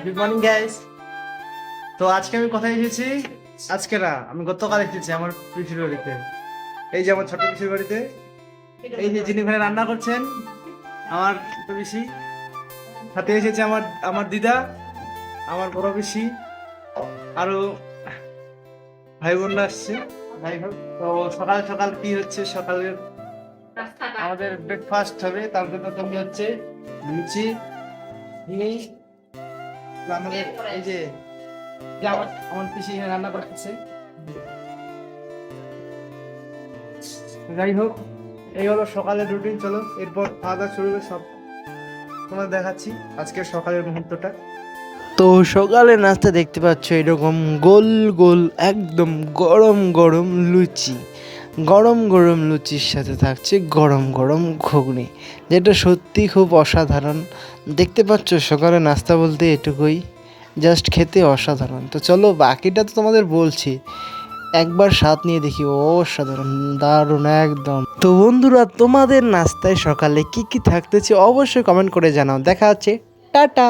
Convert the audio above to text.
Good morning guys. তো আজকে আমি কোথায় এসেছি? আজকে না, আমি গতকাল এসেছি আমার পিসির বাড়িতে। এই যে আমার ছোট পিসির বাড়িতে, এই যে যিনি ওখানে রান্না করছেন আমার ছোট পিসি, সাথে এসেছে আমার আমার দিদা, আমার বড় পিসি, আরো ভাই বোনরা আসছে। যাই হোক, তো সকাল সকাল কি হচ্ছে, সকালের আমাদের ব্রেকফাস্ট হবে। তার জন্য তুমি হচ্ছে লুচি, ঘি, আমাদের এই যে যে আমার আমার পিসি এখানে রান্না করতেছে। যাই হোক, এই হলো সকালের রুটিন। চলো এরপর খাওয়া দাওয়া শুরু হবে, সব তোমাদের দেখাচ্ছি আজকের সকালের মুহূর্তটা। তো সকালে নাস্তা দেখতে পাচ্ছ এরকম গোল গোল একদম গরম গরম লুচি। গরম গরম লুচির সাথে থাকছে গরম গরম ঘুগনি, যেটা সত্যি খুব অসাধারণ। দেখতে পাচ্ছ সকালে নাস্তা বলতে এটুকুই, জাস্ট খেতে অসাধারণ। তো চলো বাকিটা তো তোমাদের বলছি, একবার স্বাদ নিয়ে দেখি। অসাধারণ, দারুণ একদম। তো বন্ধুরা, তোমাদের নাস্তায় সকালে কি কি থাকতেছে অবশ্যই কমেন্ট করে জানাও। দেখা হচ্ছে, টাটা।